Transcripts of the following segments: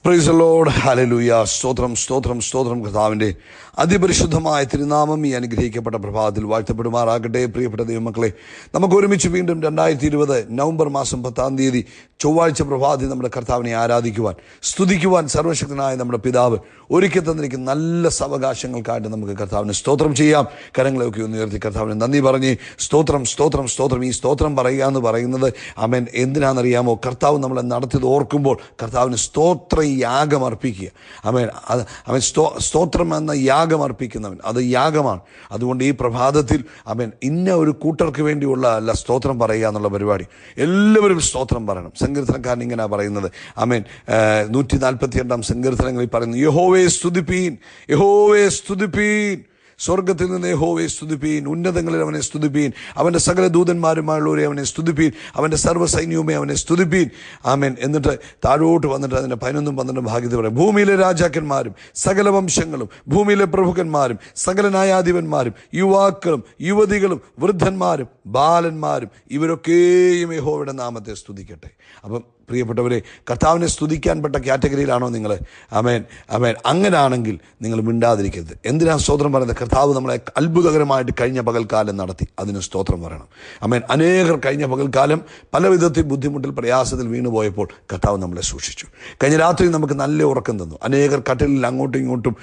Praise the Lord, hallelujah. സ്തോത്രം സ്തോത്രം സ്തോത്രം. കർത്താവിൻ്റെ അതിപരിശുദ്ധമായ തിരുനാമം ഈ അനുഗ്രഹിക്കപ്പെട്ട പ്രഭാതത്തിൽ വാഴ്ത്തപ്പെടുമാറാകട്ടെ. പ്രിയപ്പെട്ട ദൈവമക്കളെ, നമുക്ക് ഒരുമിച്ച് വീണ്ടും 2020 നവംബർ മാസം 10 ചൊവ്വാഴ്ച പ്രഭാതത്തിൽ നമ്മുടെ കർത്താവിനെ ആരാധിക്കുവാൻ, സ്തുതിക്കുവാൻ സർവശക്തനായ നമ്മുടെ പിതാവ് ഒരുക്കി തന്നിരിക്കുന്ന നല്ല സാവകാശങ്ങൾക്കായിട്ട് നമുക്ക് കർത്താവിന് സ്തോത്രം ചെയ്യാം. കരങ്ങളെയൊക്കെ ഒന്ന് ഉയർത്തി കർത്താവിന് നന്ദി പറഞ്ഞ് സ്തോത്രം സ്തോത്രം സ്തോത്രം. ഈ സ്തോത്രം പറയുക എന്ന് പറയുന്നത് ആമേൻ എന്തിനാണെന്നറിയാമോ? കർത്താവ് നമ്മളെ നടത്തിയത് ഓർക്കുമ്പോൾ കർത്താവിന് സ്തോത്ര യാഗം അർപ്പിക്കുക. അവൻ സ്തോത്രം എന്ന യാഗം അർപ്പിക്കുന്നവൻ, അത് യാഗമാണ്. അതുകൊണ്ട് ഈ പ്രഭാതത്തിൽ ഇന്ന ഒരു കൂട്ടർക്ക് വേണ്ടിയുള്ള അല്ല സ്തോത്രം പറയുക എന്നുള്ള പരിപാടി. എല്ലാവരും സ്തോത്രം പറയണം. സങ്കീർത്തനക്കാരൻ ഇങ്ങനെ പറയുന്നത്, 142 സങ്കീർത്തനങ്ങളിൽ പറയുന്നു, യഹോവയെ സ്തുതിപ്പീൻ, യഹോവയെ സ്തുതിപ്പീൻ, സ്വർഗത്തിൽ നിന്ന് യഹോവയെ സ്തുതിപ്പീൻ, ഉന്നതങ്ങളിൽ അവനെ സ്തുതിപ്പീൻ, അവൻ്റെ സകല ദൂതന്മാരുമായുള്ളവരെ അവനെ സ്തുതിപ്പീൻ, അവൻ്റെ സർവ്വസൈന്യവുമേ അവനെ സ്തുതിപ്പീൻ. ആമേൻ. എന്നിട്ട് താഴോട്ട് വന്നിട്ട് അതിൻ്റെ 11-12 ഭാഗ്യത്തിൽ പറയും, ഭൂമിയിലെ രാജാക്കന്മാരും സകല വംശങ്ങളും, ഭൂമിയിലെ പ്രഭുക്കന്മാരും സകല ന്യായാധിപന്മാരും, യുവാക്കളും യുവതികളും വൃദ്ധന്മാരും ബാലന്മാരും ഇവരൊക്കെയും യഹോവയുടെ നാമത്തെ സ്തുതിക്കട്ടെ. അപ്പം പ്രിയപ്പെട്ടവരെ, കർത്താവിനെ സ്തുതിക്കാൻപ്പെട്ട കാറ്റഗറിയിലാണോ നിങ്ങൾ? ആമേൻ ആമേൻ. അങ്ങനാണെങ്കിൽ നിങ്ങൾ മിണ്ടാതിരിക്കരുത്. എന്തിനാ സ്തോത്രം പറയുന്നത്? കർത്താവ് നമ്മളെ അത്ഭുതകരമായിട്ട് കഴിഞ്ഞ പകൽക്കാലം നടത്തി, അതിന് സ്തോത്രം പറയണം. ആമേൻ. അനേകർ കഴിഞ്ഞ പകൽക്കാലം പല വിധത്തിൽ ബുദ്ധിമുട്ടിൽ പ്രയാസത്തിൽ വീണുപോയപ്പോൾ കർത്താവ് നമ്മളെ സൂക്ഷിച്ചു. കഴിഞ്ഞ രാത്രി നമുക്ക് നല്ല ഉറക്കം തന്നു. അനേകർ കട്ടിലിൽ അങ്ങോട്ടും ഇങ്ങോട്ടും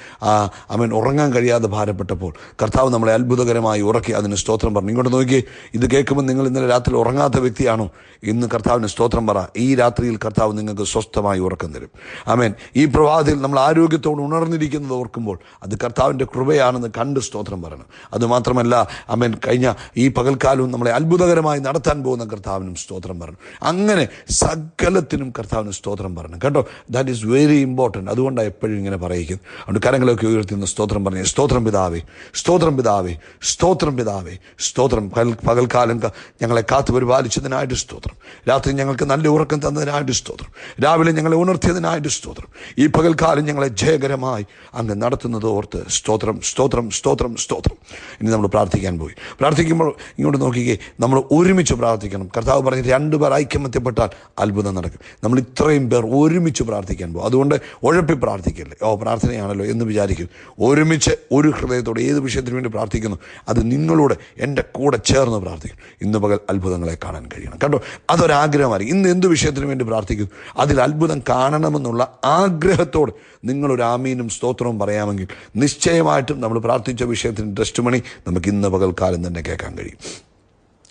ആമേൻ ഉറങ്ങാൻ കഴിയാതെ ഭാരപ്പെട്ടപ്പോൾ കർത്താവ് നമ്മളെ അത്ഭുതകരമായി ഉറക്കി, അതിന് സ്തോത്രം പറഞ്ഞു. ഇങ്ങോട്ട് നോക്കി, ഇത് കേൾക്കുമ്പോൾ നിങ്ങൾ ഇന്നലെ രാത്രി ഉറങ്ങാത്ത വ്യക്തിയാണോ? ഇന്ന് കർത്താവിന് സ്തോത്രം പറ. ഈ രാത്രിയിൽ കർത്താവ് നിങ്ങൾക്ക് സ്വസ്ഥമായി ഉറക്കം തരും. ആമേൻ. ഈ പ്രഭാതത്തിൽ നമ്മൾ ആരോഗ്യത്തോട് ഉണർന്നിരിക്കുന്നത് ഓർക്കുമ്പോൾ അത് കർത്താവിൻ്റെ കൃപയാണെന്ന് കണ്ട് സ്തോത്രം പറയണം. അതുമാത്രമല്ല, ആമേൻ, കഴിഞ്ഞ ഈ പകൽക്കാലവും നമ്മളെ അത്ഭുതകരമായി നടത്താൻ പോകുന്ന കർത്താവിനും സ്തോത്രം പറയണം. അങ്ങനെ സകലത്തിനും കർത്താവിന് സ്തോത്രം പറയണം കേട്ടോ. That is very important. അതുകൊണ്ടാണ് എപ്പോഴും ഇങ്ങനെ പറയുന്നത്. അതുകൊണ്ട് കരങ്ങളൊക്കെ ഉയർത്തുന്ന സ്തോത്രം പറഞ്ഞേ, സ്തോത്രം പിതാവേ, സ്തോത്രം പിതാവേ, സ്തോത്രം പിതാവേ, സ്തോത്രം. പകൽക്കാലം ഞങ്ങളെ കാത്തു പരിപാലിച്ചതിനായിട്ട് സ്തോത്രം. രാത്രി ഞങ്ങൾക്ക് നല്ല ഉറക്കം തന്നതിനായിട്ട് സ്തോത്രം. രാവിലെ ഞങ്ങളെ ഉണർത്തിയതിനായിട്ട് സ്തോത്രം. ഈ പകൽക്കാലം ഞങ്ങളെ ജയകരമായി അങ്ങ് നടത്തുന്നത് ഓർത്ത് സ്തോത്രം സ്തോത്രം സ്തോത്രം സ്തോത്രം. ഇനി നമ്മൾ പ്രാർത്ഥിക്കാൻ പോയി. പ്രാർത്ഥിക്കുമ്പോൾ ഇങ്ങോട്ട് നോക്കിക്കേ, നമ്മൾ ഒരുമിച്ച് പ്രാർത്ഥിക്കണം. കർത്താവ് പറഞ്ഞ് 2 പേർ ഐക്യമത്യപ്പെട്ടാൽ അത്ഭുതം നടക്കും. നമ്മൾ ഇത്രയും പേർ ഒരുമിച്ച് പ്രാർത്ഥിക്കാൻ പോകും. അതുകൊണ്ട് ഉഴപ്പി പ്രാർത്ഥിക്കല്ലേ. പ്രാർത്ഥനയാണല്ലോ എന്ന് വിചാരിക്കും. ഒരുമിച്ച് ഒരു ഹൃദയത്തോടെ ഏത് വിഷയത്തിന് വേണ്ടി പ്രാർത്ഥിക്കുന്നു അത് നിങ്ങളോട് എൻ്റെ കൂടെ ചേർന്ന് പ്രാർത്ഥിക്കും. ഇന്ന് പകൽ അത്ഭുതങ്ങളെ കാണാൻ കഴിയണം കേട്ടോ. അതൊരാഗ്രഹമായി. ഇന്ന് എന്ത് വിഷയത്തിന് വേണ്ടി പ്രാർത്ഥിക്കുന്നു അതിൽ അത്ഭുതം കാണണമെന്നുള്ള ആഗ്രഹത്തോട് നിങ്ങളൊരു ആമീനും സ്തോത്രവും പറയാമെങ്കിൽ നിശ്ചയമായിട്ടും നമ്മൾ പ്രാർത്ഥിച്ച വിഷയത്തിന് ടെസ്റ്റ് മണി നമുക്ക് ഇന്ന് പകൽക്കാലം തന്നെ കേൾക്കാൻ കഴിയും.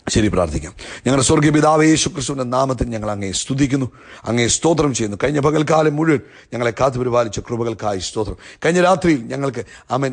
ശരി, പ്രാർത്ഥിക്കാം. ഞങ്ങളുടെ സ്വർഗീയ പിതാവേ, യേശുക്രിസ്തുവിന്റെ നാമത്തിൽ ഞങ്ങൾ അങ്ങയെ സ്തുതിക്കുന്നു, അങ്ങയെ സ്തോത്രം ചെയ്യുന്നു. കഴിഞ്ഞ പകൽക്കാലം മുഴുവൻ ഞങ്ങളെ കാത്തു പരിപാലിച്ച കൃപകൾക്കായി സ്തോത്രം. കഴിഞ്ഞ രാത്രിയിൽ ഞങ്ങൾക്ക്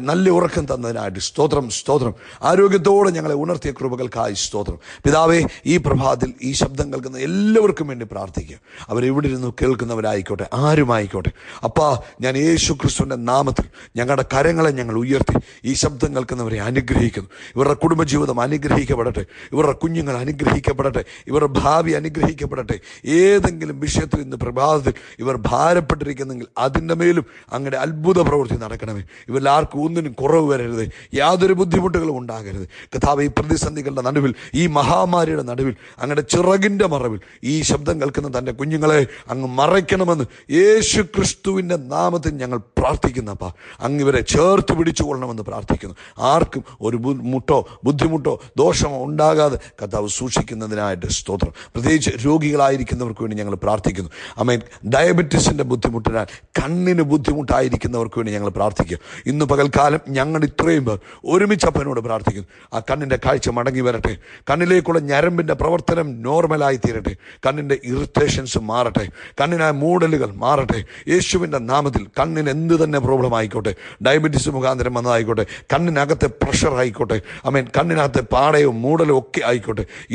നല്ല ഉറക്കം തന്നതിനായിട്ട് സ്തോത്രം സ്തോത്രം. ആരോഗ്യത്തോടെ ഞങ്ങളെ ഉണർത്തിയ കൃപകൾക്കായി സ്തോത്രം. പിതാവേ, ഈ പ്രഭാതത്തിൽ ഈ ശബ്ദം കേൾക്കുന്ന എല്ലാവർക്കും വേണ്ടി പ്രാർത്ഥിക്കുക. അവരെവിടെ ഇരുന്ന് കേൾക്കുന്നവരായിക്കോട്ടെ, ആരുമായിക്കോട്ടെ. അപ്പാ, ഞാൻ യേശുക്രിസ്തുവിന്റെ നാമത്തിൽ ഞങ്ങളുടെ കരങ്ങളെ ഞങ്ങൾ ഉയർത്തി ഈ ശബ്ദം കേൾക്കുന്നവരെ അനുഗ്രഹിക്കുന്നു. ഇവരുടെ കുടുംബജീവിതം അനുഗ്രഹിക്കപ്പെടട്ടെ, ഇവരുടെ കുഞ്ഞുങ്ങൾ അനുഗ്രഹിക്കപ്പെടട്ടെ, ഇവരുടെ ഭാവി അനുഗ്രഹിക്കപ്പെടട്ടെ. ഏതെങ്കിലും വിഷയത്തിൽ ഇന്ന് പ്രഭാതത്തിൽ ഇവർ ഭാരപ്പെട്ടിരിക്കുന്നെങ്കിൽ അതിൻ്റെ മേലും അങ്ങയുടെ അത്ഭുത പ്രവൃത്തി നടക്കണമേ. ഇവരിൽ ആർക്കും ഒന്നിനും കുറവ് വരരുത്, യാതൊരു ബുദ്ധിമുട്ടുകളും ഉണ്ടാകരുത്. കർത്താവേ, ഈ പ്രതിസന്ധികളുടെ നടുവിൽ, ഈ മഹാമാരിയുടെ നടുവിൽ അങ്ങയുടെ ചിറകിൻ്റെ മറവിൽ ഈ ശബ്ദം കേൾക്കുന്ന തൻ്റെ കുഞ്ഞുങ്ങളെ അങ്ങ് മറയ്ക്കണമെന്ന് യേശു ക്രിസ്തുവിൻ്റെ നാമത്തിൽ ഞങ്ങൾ പ്രാർത്ഥിക്കുന്നപ്പാ. അങ്ങ് ഇവരെ ചേർത്ത് പിടിച്ചുകൊള്ളണമെന്ന് പ്രാർത്ഥിക്കുന്നു. ആർക്കും ഒരു ബുദ്ധിമുട്ടോ ദോഷമോ ഉണ്ടാകാതെ കർത്താവ് സൂക്ഷിക്കുന്നതിനായിട്ട് സ്തോത്രം. പ്രത്യേകിച്ച് രോഗികളായിരിക്കുന്നവർക്ക് വേണ്ടി ഞങ്ങൾ പ്രാർത്ഥിക്കുന്നു. ആമേൻ. ഡയബറ്റീസിൻ്റെ ബുദ്ധിമുട്ടിനാൽ കണ്ണിന് ബുദ്ധിമുട്ടായിരിക്കുന്നവർക്ക് വേണ്ടി ഞങ്ങൾ പ്രാർത്ഥിക്കുക. ഇന്ന് പകൽക്കാലം ഞങ്ങൾ ഇത്രയും പേർ ഒരുമിച്ച് അപ്പനോട് പ്രാർത്ഥിക്കുന്നു. ആ കണ്ണിൻ്റെ കാഴ്ച മടങ്ങി വരട്ടെ, കണ്ണിലേക്കുള്ള ഞരമ്പിൻ്റെ പ്രവർത്തനം നോർമലായി തീരട്ടെ, കണ്ണിൻ്റെ ഇറിറ്റേഷൻസ് മാറട്ടെ, കണ്ണിനായ മൂടലുകൾ മാറട്ടെ. യേശുവിൻ്റെ നാമത്തിൽ കണ്ണിന് എന്ത് തന്നെ പ്രോബ്ലം ആയിക്കോട്ടെ, ഡയബറ്റീസ് മുഖാന്തരം വന്നതായിക്കോട്ടെ, കണ്ണിനകത്തെ പ്രഷർ ആയിക്കോട്ടെ, ആമേൻ, കണ്ണിനകത്തെ പാടയോ മൂടലോ ഒക്കെ ആയിക്കോട്ടെ,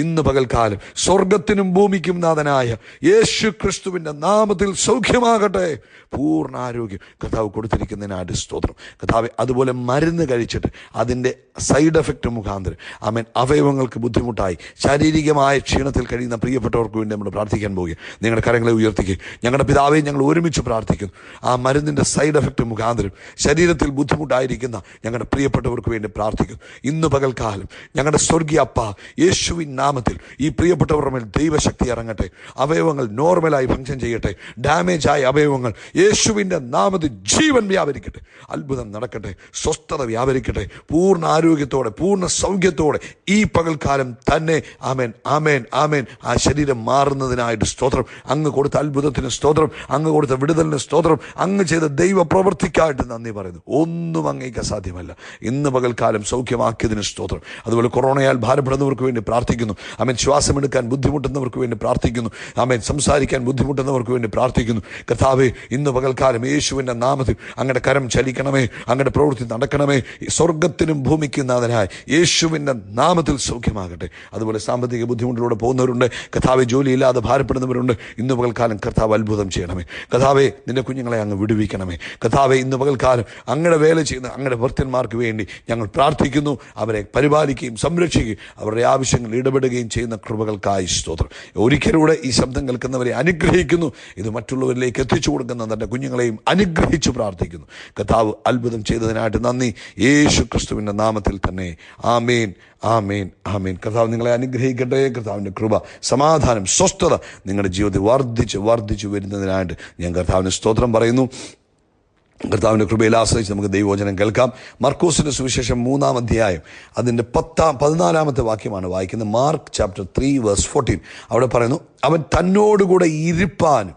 ഇന്ന് പകൽക്കാലം സ്വർഗത്തിനും ഭൂമിക്കും നാഥനായ യേശു ക്രിസ്തുവിൻ്റെ നാമത്തിൽ സൗഖ്യമാകട്ടെ. പൂർണ്ണ ആരോഗ്യം കർത്താവ് കൊടുത്തിരിക്കുന്നതിനായിട്ട് സ്തോത്രം. കർത്താവ്, അതുപോലെ മരുന്ന് കഴിച്ചിട്ട് അതിൻ്റെ സൈഡ് എഫക്റ്റ് മുഖാന്തരം ആമേൻ അവയവങ്ങൾക്ക് ബുദ്ധിമുട്ടായി ശാരീരികമായ ക്ഷീണത്തിൽ കഴിയുന്ന പ്രിയപ്പെട്ടവർക്ക് വേണ്ടി നമ്മൾ പ്രാർത്ഥിക്കാൻ പോവുക. നിങ്ങളുടെ കരങ്ങളെ ഉയർത്തിക്കുക. ഞങ്ങളുടെ പിതാവേ, ഞങ്ങൾ ഒരുമിച്ച് പ്രാർത്ഥിക്കുന്നു. ആ മരുന്നിൻ്റെ സൈഡ് എഫക്റ്റ് എഫക്റ്റ് മുഖാന്തരം ശരീരത്തിൽ ബുദ്ധിമുട്ടായിരിക്കുന്ന ഞങ്ങളുടെ പ്രിയപ്പെട്ടവർക്ക് വേണ്ടി പ്രാർത്ഥിക്കുന്നു. ഇന്ന് പകൽക്കാലം ഞങ്ങളുടെ സ്വർഗീയ അപ്പ യേശുവിൻ നാമത്തിൽ ഈ പ്രിയപ്പെട്ടവരുടെ മേൽ ദൈവശക്തി ഇറങ്ങട്ടെ. അവയവങ്ങൾ നോർമലായി ഫങ്ഷൻ ചെയ്യട്ടെ. ഡാമേജായ അവയവങ്ങൾ യേശുവിൻ്റെ നാമത്തിൽ ജീവൻ വ്യാപരിക്കട്ടെ. അത്ഭുതം നടക്കട്ടെ. സ്വസ്ഥത വ്യാപരിക്കട്ടെ. പൂർണ്ണ ആരോഗ്യത്തോടെ പൂർണ്ണ സൗഖ്യത്തോടെ ഈ പകൽക്കാലം തന്നെ. ആമേൻ, ആമേൻ, ആമേൻ. ആ ശരീരം മാറുന്നതിനായിട്ട് സ്തോത്രം. അങ്ങ് കൊടുത്ത അത്ഭുതത്തിന് സ്തോത്രം. അങ്ങ് കൊടുത്ത വിടുതലിന് സ്തോത്രം. അങ്ങ് ചെയ്ത ദൈവ പ്രവൃത്തിക്കായിട്ട് നന്ദി പറയുന്നു. ഒന്നും അങ്ങേക്ക് അസാധ്യമല്ല. ഇന്ന് പകൽക്കാലം സൗഖ്യമാക്കിയതിന് സ്തോത്രം. അതുപോലെ കൊറോണയാൽ ഭാരപ്പെടുന്നവർക്ക് വേണ്ടി പ്രാർത്ഥിക്കുന്നു. ആമേൻ. ശ്വാസമെടുക്കാൻ ബുദ്ധിമുട്ടുന്നവർക്ക് വേണ്ടി പ്രാർത്ഥിക്കുന്നു. ആമേൻ. സംസാരിക്കാൻ ബുദ്ധിമുട്ടുന്നവർക്ക് വേണ്ടി പ്രാർത്ഥിക്കുന്നു. കർത്താവേ, ഇന്ന് പകൽക്കാലം യേശുവിൻ്റെ നാമത്തിൽ അങ്ങയുടെ കരം ചലിക്കണമേ. അങ്ങയുടെ പ്രവൃത്തി നടക്കണമേ. സ്വർഗത്തിനും ഭൂമിക്കും നാഥനായ യേശുവിൻ്റെ നാമത്തിൽ സൗഖ്യമാകട്ടെ. അതുപോലെ സാമ്പത്തിക ബുദ്ധിമുട്ടിലൂടെ പോകുന്നവരുണ്ട്. കർത്താവെ, ജോലിയില്ലാതെ ഭാരപ്പെടുന്നവരുണ്ട്. ഇന്ന് പകൽക്കാലം കർത്താവ് അത്ഭുതം ചെയ്യണമേ. കർത്താവെ, നിന്റെ കുഞ്ഞുങ്ങളെ അങ്ങ് വിടുവിക്കണമേ. കർത്താവെ, ഇന്ന് പകൽക്കാലം അങ്ങയുടെ വേല ചെയ്യുന്ന അങ്ങയുടെ ഭൃത്യന്മാർക്ക് വേണ്ടി ഞങ്ങൾ പ്രാർത്ഥിക്കുന്നു. അവരെ പരിപാലിക്കുകയും സംരക്ഷിക്കുകയും അവരുടെ ആവശ്യങ്ങൾ ഇടപെടുകയും ചെയ്യുന്ന കൃപകൾക്കായി സ്തോത്രം. ഒരിക്കലൂടെ ഈ ശബ്ദം കേൾക്കുന്നവരെ അനുഗ്രഹിക്കുന്നു. ഇത് മറ്റുള്ളവരിലേക്ക് എത്തിച്ചു കൊടുക്കുന്ന തൻ്റെ കുഞ്ഞുങ്ങളെയും അനുഗ്രഹിച്ചു പ്രാർത്ഥിക്കുന്നു. കർത്താവ് അത്ഭുതം ചെയ്തതിനായിട്ട് നന്ദി. യേശു ക്രിസ്തുവിൻ്റെ നാമത്തിൽ തന്നെ. ആമേൻ, ആമേൻ, ആമേൻ. കർത്താവ് നിങ്ങളെ അനുഗ്രഹിക്കട്ടെ. കർത്താവിൻ്റെ കൃപ, സമാധാനം, സ്വസ്ഥത നിങ്ങളുടെ ജീവിതത്തിൽ വർദ്ധിച്ചു വരുന്നതിനായിട്ട് ഞാൻ കർത്താവിന് സ്തോത്രം പറയുന്നു. കർത്താവിൻ്റെ കൃപയിൽ ആശ്രയിച്ച് നമുക്ക് ദൈവവചനം കേൾക്കാം. മർക്കോസിൻ്റെ സുവിശേഷം 3-ാം അധ്യായം അതിൻ്റെ 14-ാമത്തെ വാക്യമാണ് വായിക്കുന്നത്. Mark chapter 3:14. അവിടെ പറയുന്നു, അവൻ തന്നോടുകൂടെ ഇരിപ്പാനും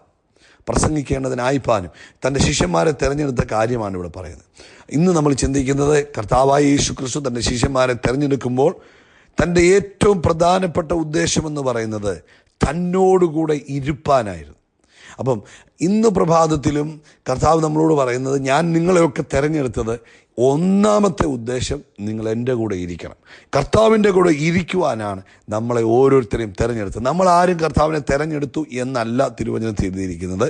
പ്രസംഗിക്കേണ്ടതിനായിപ്പാനും തൻ്റെ ശിഷ്യന്മാരെ തിരഞ്ഞെടുത്ത കാര്യമാണ് ഇവിടെ പറയുന്നത്. ഇന്ന് നമ്മൾ ചിന്തിക്കുന്നത്, കർത്താവായ യേശു ക്രിസ്തു തൻ്റെ ശിഷ്യന്മാരെ തിരഞ്ഞെടുക്കുമ്പോൾ തൻ്റെ ഏറ്റവും പ്രധാനപ്പെട്ട ഉദ്ദേശമെന്ന് പറയുന്നത് തന്നോടുകൂടെ ഇരുപ്പാനായിരുന്നു. അപ്പം ഇന്ന് പ്രഭാതത്തിലും കർത്താവ് നമ്മളോട് പറയുന്നത്, ഞാൻ നിങ്ങളെയൊക്കെ തിരഞ്ഞെടുത്തത് ഒന്നാമത്തെ ഉദ്ദേശം നിങ്ങൾ എൻ്റെ കൂടെ ഇരിക്കണം. കർത്താവിൻ്റെ കൂടെ ഇരിക്കുവാനാണ് നമ്മളെ ഓരോരുത്തരെയും തിരഞ്ഞെടുത്തത്. നമ്മൾ ആരും കർത്താവിനെ തിരഞ്ഞെടുത്തു എന്നല്ല തിരുവചനത്തിൽ എഴുതിയിരിക്കുന്നത്.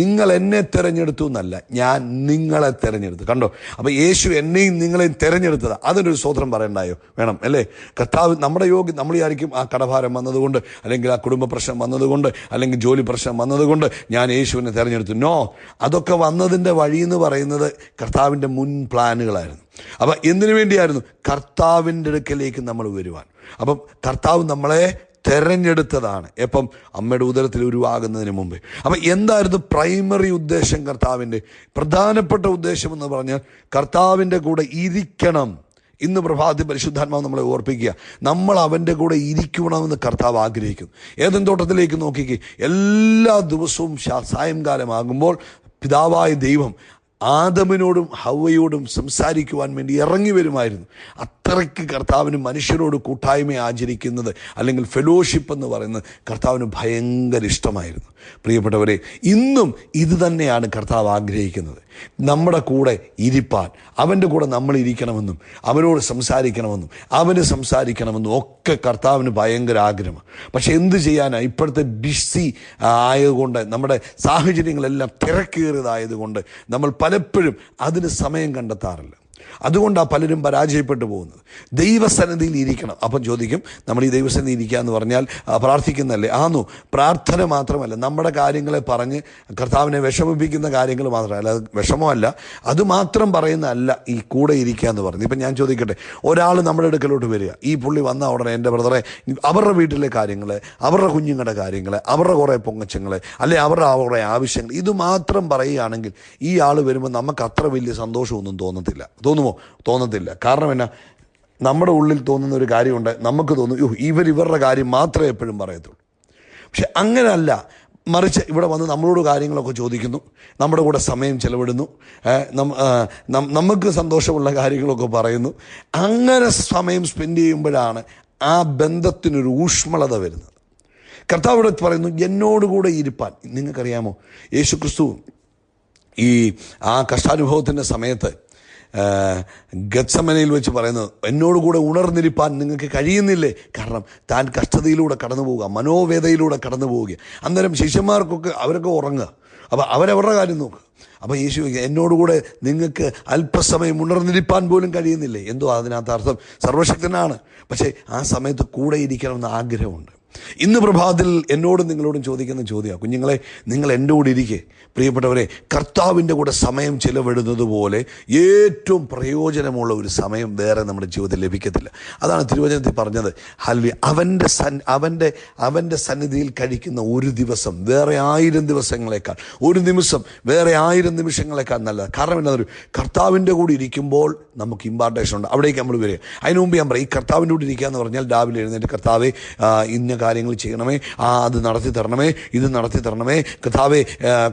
നിങ്ങൾ എന്നെ തിരഞ്ഞെടുത്തു എന്നല്ല, ഞാൻ നിങ്ങളെ തിരഞ്ഞെടുത്തു. കണ്ടോ? അപ്പോൾ യേശു എന്നെയും നിങ്ങളെയും തിരഞ്ഞെടുത്തത്. അതിനൊരു സ്തോത്രം പറയണ്ടായോ? വേണം അല്ലേ? കർത്താവ് നമ്മുടെ നമ്മൾ വിചാരിക്കും ആ കടഭാരം വന്നതുകൊണ്ട്, അല്ലെങ്കിൽ ആ കുടുംബ പ്രശ്നം വന്നതുകൊണ്ട്, അല്ലെങ്കിൽ ജോലി പ്രശ്നം വന്നതുകൊണ്ട് ഞാൻ യേശുവിനെ തിരഞ്ഞെടുത്തു. നോ, അതൊക്കെ വന്നതിൻ്റെ വഴിയെന്ന് പറയുന്നത് കർത്താവിൻ്റെ മുൻ പ്ലാനുകളായിരുന്നു. അപ്പം എന്തിനു വേണ്ടിയായിരുന്നു? കർത്താവിൻ്റെ അടുക്കലേക്ക് നമ്മൾ വരുവാൻ. അപ്പം കർത്താവ് നമ്മളെ തെരഞ്ഞെടുത്തതാണ്. എപ്പം? അമ്മയുടെ ഉദരത്തിൽ ഉരുവാകുന്നതിന് മുമ്പേ. അപ്പം എന്തായിരുന്നു പ്രൈമറി ഉദ്ദേശം? കർത്താവിൻ്റെ പ്രധാനപ്പെട്ട ഉദ്ദേശം എന്ന് പറഞ്ഞാൽ കർത്താവിൻ്റെ കൂടെ ഇരിക്കണം. ഇന്ന് പ്രഭാതത്തിൽ പരിശുദ്ധാത്മാവ് നമ്മളെ ഓർപ്പിക്കുക, നമ്മൾ അവൻ്റെ കൂടെ ഇരിക്കണമെന്ന് കർത്താവ് ആഗ്രഹിക്കുന്നു. ഏദൻ തോട്ടത്തിലേക്ക് നോക്കിക്കേ, എല്ലാ ദിവസവും സായംകാലമാകുമ്പോൾ പിതാവായ ദൈവം ആദമിനോടും ഹവ്വയോടും സംസാരിക്കുവാൻ വേണ്ടി ഇറങ്ങി വരുമായിരുന്നു. അത്രയ്ക്ക് കർത്താവിന് മനുഷ്യരോട് കൂട്ടായ്മ ആചരിക്കുന്നത്, അല്ലെങ്കിൽ ഫെലോഷിപ്പ് എന്ന് പറയുന്നത് കർത്താവിന് ഭയങ്കര ഇഷ്ടമായിരുന്നു. പ്രിയപ്പെട്ടവരെ, ഇന്നും ഇത് തന്നെയാണ് കർത്താവ് ആഗ്രഹിക്കുന്നത്, നമ്മുടെ കൂടെ ഇരിപ്പാൻ. അവൻ്റെ കൂടെ നമ്മൾ ഇരിക്കണമെന്നും അവനോട് സംസാരിക്കണമെന്നും അവന് സംസാരിക്കണമെന്നും ഒക്കെ കർത്താവിന് ഭയങ്കര ആഗ്രഹമാണ്. പക്ഷെ എന്ത് ചെയ്യാനാണ്? ഇപ്പോഴത്തെ ബിസി ആയതുകൊണ്ട്, നമ്മുടെ സാഹചര്യങ്ങളെല്ലാം തിരക്കേറിയതായതുകൊണ്ട് നമ്മൾ പലപ്പോഴും അതിന് സമയം കണ്ടെത്താറില്ല. അതുകൊണ്ടാണ് പലരും പരാജയപ്പെട്ടു പോകുന്നത്. ദൈവസന്നിധിയിൽ ഇരിക്കണം. അപ്പം ചോദിക്കും, നമ്മൾ ഈ ദൈവസന്നിധിയിൽ ഇരിക്കുക എന്ന് പറഞ്ഞാൽ പ്രാർത്ഥിക്കുന്നതല്ലേ? ആന്നു. പ്രാർത്ഥന മാത്രമല്ല, നമ്മുടെ കാര്യങ്ങളെ പറഞ്ഞ് കർത്താവിനെ വിഷമിപ്പിക്കുന്ന കാര്യങ്ങൾ മാത്രമല്ല, അത് വിഷമമല്ല, അതുമാത്രം പറയുന്നതല്ല ഈ കൂടെ ഇരിക്കുക എന്ന് പറയുന്നത്. ഇപ്പം ഞാൻ ചോദിക്കട്ടെ, ഒരാൾ നമ്മുടെ അടുക്കലോട്ട് വരിക, ഈ പുള്ളി വന്ന ഉടനെ എൻ്റെ ബ്രദറെ അവരുടെ വീട്ടിലെ കാര്യങ്ങൾ, അവരുടെ കുഞ്ഞുങ്ങളുടെ കാര്യങ്ങൾ, അവരുടെ കുറേ പൊങ്ങച്ചങ്ങൾ, അല്ലെ അവരുടെ കുറേ ആവശ്യങ്ങൾ, ഇത് മാത്രം പറയുകയാണെങ്കിൽ ഈ ആൾ വരുമ്പോൾ നമുക്ക് അത്ര വലിയ സന്തോഷമൊന്നും തോന്നത്തില്ല. തോന്നുമോ? തോന്നത്തില്ല. കാരണം എന്നാ? നമ്മുടെ ഉള്ളിൽ തോന്നുന്ന ഒരു കാര്യമുണ്ട്. നമുക്ക് തോന്നും, ഇവരുടെ കാര്യം മാത്രമേ എപ്പോഴും പറയത്തുള്ളൂ. പക്ഷെ അങ്ങനെയല്ല. മറിച്ച് ഇവിടെ വന്ന് നമ്മളോട് കാര്യങ്ങളൊക്കെ ചോദിക്കുന്നു, നമ്മുടെ കൂടെ സമയം ചെലവിടുന്നു, നമുക്ക് സന്തോഷമുള്ള കാര്യങ്ങളൊക്കെ പറയുന്നു. അങ്ങനെ സമയം സ്പെൻഡ് ചെയ്യുമ്പോഴാണ് ആ ബന്ധത്തിനൊരു ഊഷ്മളത വരുന്നത്. കർത്താവ് ഇവിടെ പറയുന്നു, എന്നോടുകൂടെ ഇരിപ്പാൻ. നിങ്ങൾക്കറിയാമോ, യേശു ക്രിസ്തു ഈ ആ കഷ്ടാനുഭവത്തിൻ്റെ സമയത്ത് ഗത്സമനയിൽ വെച്ച് പറയുന്നത്, എന്നോടുകൂടെ ഉണർന്നിരിപ്പാൻ നിങ്ങൾക്ക് കഴിയുന്നില്ലേ? കാരണം താൻ കഷ്ടതയിലൂടെ കടന്നു പോവുക, മനോവേദയിലൂടെ കടന്നു പോവുക. അന്നേരം ശിഷ്യന്മാർക്കൊക്കെ അവരൊക്കെ ഉറങ്ങുക. അപ്പോൾ അവരവരുടെ കാര്യം നോക്കുക. അപ്പോൾ യേശു, എന്നോടുകൂടെ നിങ്ങൾക്ക് അല്പസമയം ഉണർന്നിരിപ്പാൻ പോലും കഴിയുന്നില്ലേ? എന്തോ അതിനകത്ത് അർത്ഥം. സർവശക്തനാണ്, പക്ഷേ ആ സമയത്ത് കൂടെ ഇരിക്കണമെന്ന് ആഗ്രഹമുണ്ട്. ഇന്ന് പ്രഭാതത്തിൽ എന്നോടും നിങ്ങളോടും ചോദിക്കുന്ന ചോദ്യമാണ്, കുഞ്ഞുങ്ങളെ, നിങ്ങൾ എൻ്റെ കൂടെ ഇരിക്കെ. പ്രിയപ്പെട്ടവരെ, കർത്താവിൻ്റെ കൂടെ സമയം ചിലവിടുന്നത് പോലെ ഏറ്റവും പ്രയോജനമുള്ള ഒരു സമയം വേറെ നമ്മുടെ ജീവിതത്തിൽ ലഭിക്കത്തില്ല. അതാണ് തിരുവചനത്തിൽ പറഞ്ഞത്, ഹല്ലേലൂയ, അവൻ്റെ സന്നിധിയിൽ കഴിക്കുന്ന ഒരു ദിവസം വേറെ 1000 ദിവസങ്ങളെക്കാൾ, ഒരു നിമിഷം വേറെ 1000 നിമിഷങ്ങളെക്കാൾ നല്ലത്. കാരണം എന്താ, കർത്താവിൻ്റെ കൂടെ ഇരിക്കുമ്പോൾ നമുക്ക് ഇമ്പാർട്ടേഷൻ ഉണ്ട്. അവിടേക്ക് നമ്മൾ വരിക. അതിന് മുമ്പ് ഞാൻ പറയും, ഈ കർത്താവിൻ്റെ കൂടെ ഇരിക്കുക എന്ന് പറഞ്ഞാൽ രാവിലെ എഴുന്നേറ്റ് കർത്താവേ ഇന്ന കാര്യങ്ങൾ ചെയ്യണമേ, അത് നടത്തി തരണമേ, ഇത് നടത്തി തരണമേ, കർത്താവേ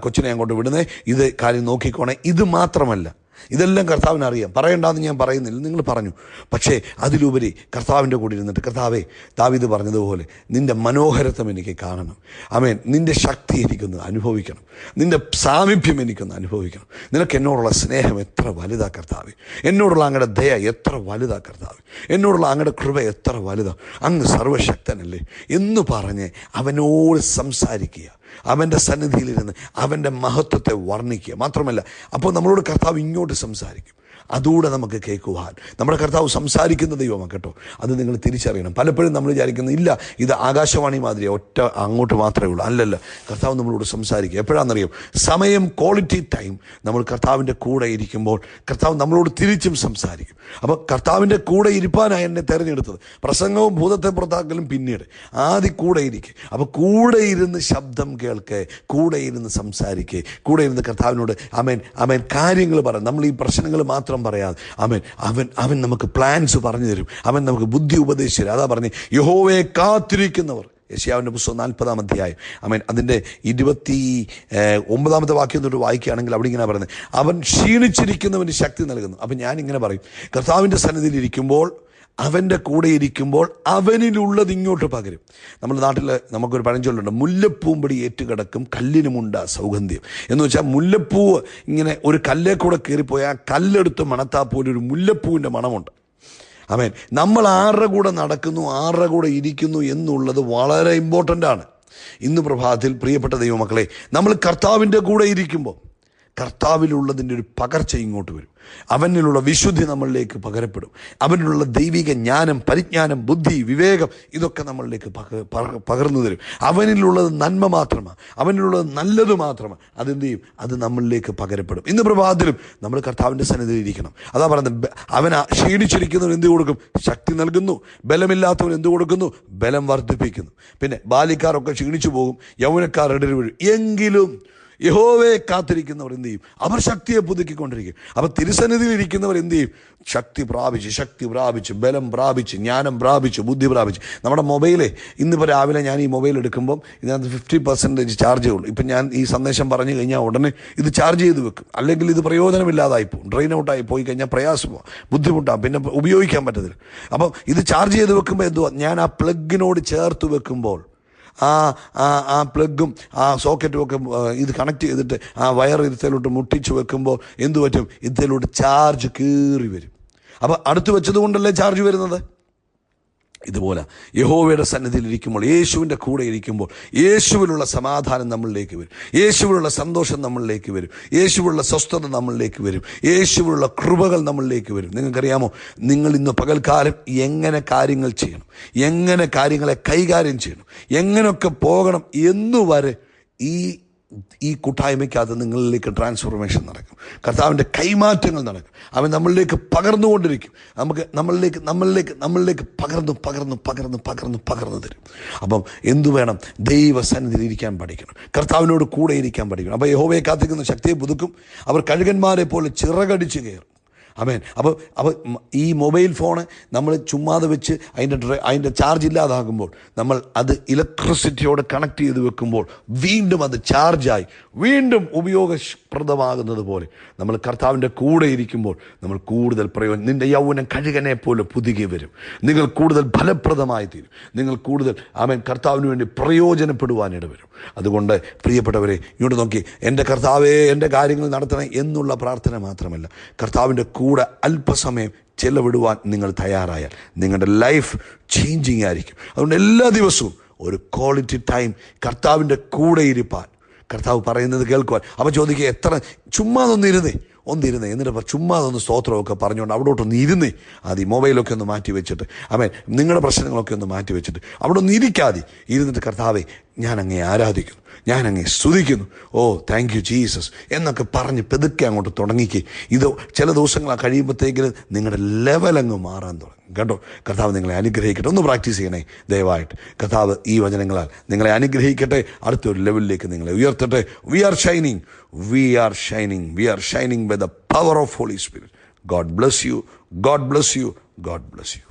കൊച്ചിനെ അങ്ങോട്ട് വിടുന്നേ, ഇത് കാര്യം നോക്കിക്കോണേ. ഇത് മാത്രമല്ല, ഇതെല്ലാം കർത്താവിന് അറിയാം. പറയണ്ടെന്ന് ഞാൻ പറയുന്നില്ല, നിങ്ങൾ പറഞ്ഞു. പക്ഷേ അതിലുപരി കർത്താവിൻ്റെ കൂടെ ഇരുന്നിട്ട്, കർത്താവേ, ദാവീദ് പറഞ്ഞതുപോലെ നിൻ്റെ മനോഹരത്വം എനിക്ക് കാണണം, ആമേൻ, നിൻ്റെ ശക്തി എനിക്കൊന്ന് അനുഭവിക്കണം, നിൻ്റെ സാമീപ്യം എനിക്കൊന്ന് അനുഭവിക്കണം. നിനക്ക് എന്നോടുള്ള സ്നേഹം എത്ര വലുതാ കർത്താവേ, എന്നോടുള്ള അങ്ങയുടെ ദയ എത്ര വലുതാ കർത്താവേ, എന്നോടുള്ള അങ്ങയുടെ കൃപ എത്ര വലുതാ, അങ്ങ് സർവശക്തനല്ലേ എന്ന് പറഞ്ഞ് അവനോട് സംസാരിക്കുക, അവൻ്റെ സന്നിധിയിലിരുന്ന് അവൻ്റെ മഹത്വത്തെ വർണ്ണിക്കുക. മാത്രമല്ല, അപ്പോൾ നമ്മളോട് കർത്താവ് ഇങ്ങോട്ട് സംസാരിക്കും. അതുകൂടെ നമുക്ക് കേൾക്കുവാൻ നമ്മുടെ കർത്താവ് സംസാരിക്കുന്ന ദൈവമാണ് കേട്ടോ. അത് നിങ്ങൾ തിരിച്ചറിയണം. പലപ്പോഴും നമ്മൾ വിചാരിക്കുന്നത്, ഇല്ല ഇത് ആകാശവാണി മാതിരി ഒറ്റ അങ്ങോട്ട് മാത്രമേ ഉള്ളൂ. അല്ലല്ല, കർത്താവ് നമ്മളോട് സംസാരിക്കുക. എപ്പോഴാണെന്നറിയാം? സമയം, ക്വാളിറ്റി ടൈം നമ്മൾ കർത്താവിൻ്റെ കൂടെ ഇരിക്കുമ്പോൾ കർത്താവ് നമ്മളോട് തിരിച്ചും സംസാരിക്കും. അപ്പോൾ കർത്താവിൻ്റെ കൂടെ ഇരിപ്പാനാണ് എന്നെ തിരഞ്ഞെടുത്തത്. പ്രസംഗവും ഭൂതത്തെ പുറത്താക്കലും പിന്നീട്, ആദ്യം കൂടെ ഇരിക്കുക. അപ്പോൾ കൂടെ ഇരുന്ന് ശബ്ദം കേൾക്കേ, കൂടെ ഇരുന്ന് സംസാരിക്കേ, കൂടെ ഇരുന്ന് കർത്താവിനോട് ആമേൻ ആമേൻ കാര്യങ്ങൾ പറയാം. നമ്മൾ ഈ പ്രശ്നങ്ങൾ മാത്രം പറയാതെ അവൻ നമുക്ക് പ്ലാൻസ് പറഞ്ഞു തരും, അവൻ നമുക്ക് ബുദ്ധി ഉപദേശിച്ചു തരും. അതാ പറഞ്ഞ്, യഹോവയെ കാത്തിരിക്കുന്നവർ, യെശയ്യാവിൻ്റെ പുസ്തകം 40-ാം അധ്യായം, ആമേൻ, അതിൻ്റെ 29-ാമത്തെ വാക്യം തൊട്ട് വായിക്കുകയാണെങ്കിൽ അവിടെ ഇങ്ങനെ പറയുന്നത്, അവൻ ക്ഷീണിച്ചിരിക്കുന്നവന് ശക്തി നൽകുന്നു. അപ്പം ഞാനിങ്ങനെ പറയും, കർത്താവിൻ്റെ സന്നിധിയിൽ ഇരിക്കുമ്പോൾ, അവൻ്റെ കൂടെ ഇരിക്കുമ്പോൾ അവനിലുള്ളത് ഇങ്ങോട്ട് പകരും. നമ്മുടെ നാട്ടിൽ നമുക്കൊരു പഴഞ്ചൊല്ലുണ്ട്, മുല്ലപ്പൂമ്പടി ഏറ്റുകിടക്കും കല്ലിനുമുണ്ട സൗഗന്ധ്യം എന്ന് വെച്ചാൽ, മുല്ലപ്പൂവ് ഇങ്ങനെ ഒരു കല്ലേ കൂടെ കയറിപ്പോയാൽ ആ കല്ലെടുത്ത് മണത്താൽ പോലും ഒരു മുല്ലപ്പൂവിൻ്റെ മണമുണ്ട്. ആമേൻ. നമ്മൾ ആരുടെ കൂടെ നടക്കുന്നു, ആരുടെ കൂടെ ഇരിക്കുന്നു എന്നുള്ളത് വളരെ ഇമ്പോർട്ടൻ്റ് ആണ്. ഇന്ന് പ്രഭാതത്തിൽ പ്രിയപ്പെട്ട ദൈവമക്കളെ, നമ്മൾ കർത്താവിൻ്റെ കൂടെ ഇരിക്കുമ്പോൾ കർത്താവിലുള്ളതിൻ്റെ ഒരു പകർച്ച ഇങ്ങോട്ട് വരും. അവനിലുള്ള വിശുദ്ധി നമ്മളിലേക്ക് പകരപ്പെടും. അവനിലുള്ള ദൈവിക ജ്ഞാനം, പരിജ്ഞാനം, ബുദ്ധി, വിവേകം ഇതൊക്കെ നമ്മളിലേക്ക് പകർന്നു തരും. അവനിലുള്ളത് നന്മ മാത്രമാണ്, അവനിലുള്ളത് നല്ലത് മാത്രമാണ്. അതെന്ത് ചെയ്യും? അത് നമ്മളിലേക്ക് പകരപ്പെടും. ഇന്ന് പ്രഭാതത്തിലും നമ്മൾ കർത്താവിൻ്റെ സന്നിധിയിൽ ഇരിക്കണം. അതാ പറയുന്നത്, അവൻ ക്ഷീണിച്ചിരിക്കുന്നവൻ എന്ത് കൊടുക്കും? ശക്തി നൽകുന്നു. ബലമില്ലാത്തവൻ എന്ത് കൊടുക്കുന്നു? ബലം വർദ്ധിപ്പിക്കുന്നു. പിന്നെ ബാലിക്കാരൊക്കെ ക്ഷീണിച്ചു പോകും, യൗവനക്കാർ ഇടറി വീഴും. എങ്കിലും യഹോവയെ കാത്തിരിക്കുന്നവർ എന്ത് ചെയ്യും? അവർ ശക്തിയെ പുതുക്കിക്കൊണ്ടിരിക്കും. അപ്പോൾ തിരുസന്നിധിയിൽ ഇരിക്കുന്നവർ എന്ത് ചെയ്യും? ശക്തി പ്രാപിച്ച് ബലം പ്രാപിച്ച് ജ്ഞാനം പ്രാപിച്ച് ബുദ്ധി പ്രാപിച്ച്. നമ്മുടെ മൊബൈലേ, ഇന്നിപ്പോൾ രാവിലെ ഞാൻ ഈ മൊബൈൽ എടുക്കുമ്പം ഇതിനകത്ത് 50% ചാർജേ ഉള്ളൂ. ഇപ്പം ഞാൻ ഈ സന്ദേശം പറഞ്ഞു കഴിഞ്ഞാൽ ഉടനെ ഇത് ചാർജ് ചെയ്ത് വെക്കും. അല്ലെങ്കിൽ ഇത് പ്രയോജനമില്ലാതായി പോകും, ഡ്രെയിൻ ഔട്ടായി പോയി കഴിഞ്ഞാൽ പ്രയാസമാണ്, ബുദ്ധിമുട്ടാണ്, പിന്നെ ഉപയോഗിക്കാൻ പറ്റത്തില്ല. അപ്പം ഇത് ചാർജ് ചെയ്ത് വെക്കുമ്പോൾ എന്തുവാ, ഞാൻ ആ പ്ലഗിനോട് ചേർത്ത് വെക്കുമ്പോൾ ആ പ്ലഗും ആ സോക്കറ്റും ഒക്കെ ഇത് കണക്ട് ചെയ്തിട്ട് ആ വയർ ഇരുത്തലോട്ട് മുട്ടിച്ച് വെക്കുമ്പോൾ എന്തു പറ്റും? ഇതിലോട്ട് ചാർജ് കയറി വരും. അപ്പോൾ അടുത്ത് വെച്ചത് കൊണ്ടല്ലേ ചാർജ് വരുന്നത്. ഇതുപോലെ യഹോവയുടെ സന്നിധിയിൽ ഇരിക്കുമ്പോൾ, യേശുവിൻ്റെ കൂടെ ഇരിക്കുമ്പോൾ യേശുവിലുള്ള സമാധാനം നമ്മളിലേക്ക് വരും, യേശുവിലുള്ള സന്തോഷം നമ്മളിലേക്ക് വരും, യേശുവിലുള്ള സ്വസ്ഥത നമ്മളിലേക്ക് വരും, യേശുവിലുള്ള കൃപകൾ നമ്മളിലേക്ക് വരും. നിങ്ങൾക്കറിയാമോ, നിങ്ങൾ ഇന്ന് പകൽക്കാലം എങ്ങനെ കാര്യങ്ങൾ ചെയ്യണം, എങ്ങനെ കാര്യങ്ങളെ കൈകാര്യം ചെയ്യണം, എങ്ങനെയൊക്കെ പോകണം എന്നുവരെ ഈ കൂട്ടായ്മയ്ക്കകത്ത് നിങ്ങളിലേക്ക് ട്രാൻസ്ഫോർമേഷൻ നടക്കും. കർത്താവിൻ്റെ കൈമാറ്റങ്ങൾ നടക്കും. അവൻ നമ്മളിലേക്ക് പകർന്നുകൊണ്ടിരിക്കും. നമ്മളിലേക്ക് പകർന്നു തരും. അപ്പം എന്തു വേണം? ദൈവസന്നിധിയിൽ ഇരിക്കാൻ പഠിക്കണം, കർത്താവിനോട് കൂടെ ഇരിക്കാൻ പഠിക്കണം. അപ്പോൾ യഹോവയെ കാത്തിരിക്കുന്ന ശക്തിയെ പുതുക്കും, അവർ കഴുകന്മാരെ പോലെ ചിറകടിച്ച് കയറും. ആമേൻ. അപ്പോൾ ഈ മൊബൈൽ ഫോണ് നമ്മൾ ചുമ്മാതെ വെച്ച് അതിൻ്റെ ചാർജ് ഇല്ലാതാകുമ്പോൾ, നമ്മൾ അത് ഇലക്ട്രിസിറ്റിയോട് കണക്ട് ചെയ്ത് വെക്കുമ്പോൾ വീണ്ടും അത് ചാർജായി വീണ്ടും ഉപയോഗപ്രദമാകുന്നത് പോലെ നമ്മൾ കർത്താവിൻ്റെ കൂടെ ഇരിക്കുമ്പോൾ നമ്മൾ കൂടുതൽ നിൻ്റെ യൗവനം കഴുകനെ പോലെ പുതുകി വരും. നിങ്ങൾ കൂടുതൽ ഫലപ്രദമായി തീരും. നിങ്ങൾ കൂടുതൽ ആമേൻ കർത്താവിന് വേണ്ടി പ്രയോജനപ്പെടുവാനിട വരും. അതുകൊണ്ട് പ്രിയപ്പെട്ടവരെ, ഇങ്ങോട്ട് നോക്കി, എൻ്റെ കർത്താവേ എൻ്റെ കാര്യങ്ങൾ നടത്തണേ എന്നുള്ള പ്രാർത്ഥന മാത്രമല്ല, കർത്താവിൻ്റെ കൂടെ അല്പസമയം ചെലവിടുവാൻ നിങ്ങൾ തയ്യാറായാൽ നിങ്ങളുടെ ലൈഫ് ചേഞ്ചിങ് ആയിരിക്കും. അതുകൊണ്ട് എല്ലാ ദിവസവും ഒരു ക്വാളിറ്റി ടൈം കർത്താവിൻ്റെ കൂടെ ഇരിപ്പാൻ, കർത്താവ് പറയുന്നത് കേൾക്കുവാൻ. അപ്പോൾ ചോദിക്കുക, എത്ര ചുമ്മാതൊന്നിരുന്നേ, ഒന്നിരുന്നേ. എന്നിട്ട് ചുമ്മാ ഒന്ന് സ്തോത്രമൊക്കെ പറഞ്ഞുകൊണ്ട് അവിടോട്ടൊന്ന് ഇരുന്നേ. അത് ഈ മൊബൈലൊക്കെ ഒന്ന് മാറ്റി വെച്ചിട്ട്, ആമേൻ, നിങ്ങളുടെ പ്രശ്നങ്ങളൊക്കെ ഒന്ന് മാറ്റി വെച്ചിട്ട് അവിടെ ഒന്ന് ഇരിക്കാതെ ഇരുന്നിട്ട്, കർത്താവേ, ഞാൻ അങ്ങേ ആരാധിക്കുന്നു, ഞാൻ അങ്ങേ സ്തുതിക്കുന്നു, ഓ താങ്ക് യു ജീസസ് എന്നൊക്കെ പറഞ്ഞ് പെതുക്കെ അങ്ങോട്ട് തുടങ്ങിക്ക്. ഇത് ചില ദിവസങ്ങൾ കഴിയുമ്പോഴത്തേക്കിന് നിങ്ങളുടെ ലെവലങ്ങ് മാറാൻ തുടങ്ങും കേട്ടോ. കർത്താവ് നിങ്ങളെ അനുഗ്രഹിക്കട്ടെ. ഒന്ന് പ്രാക്ടീസ് ചെയ്യണേ ദയവായിട്ട്. കർത്താവ് ഈ വചനങ്ങളാൽ നിങ്ങളെ അനുഗ്രഹിക്കട്ടെ. അടുത്തൊരു ലെവലിലേക്ക് നിങ്ങളെ ഉയർത്തട്ടെ. We are shining, we are shining, we are shining by the power of Holy Spirit. God bless you, God bless you, God bless U.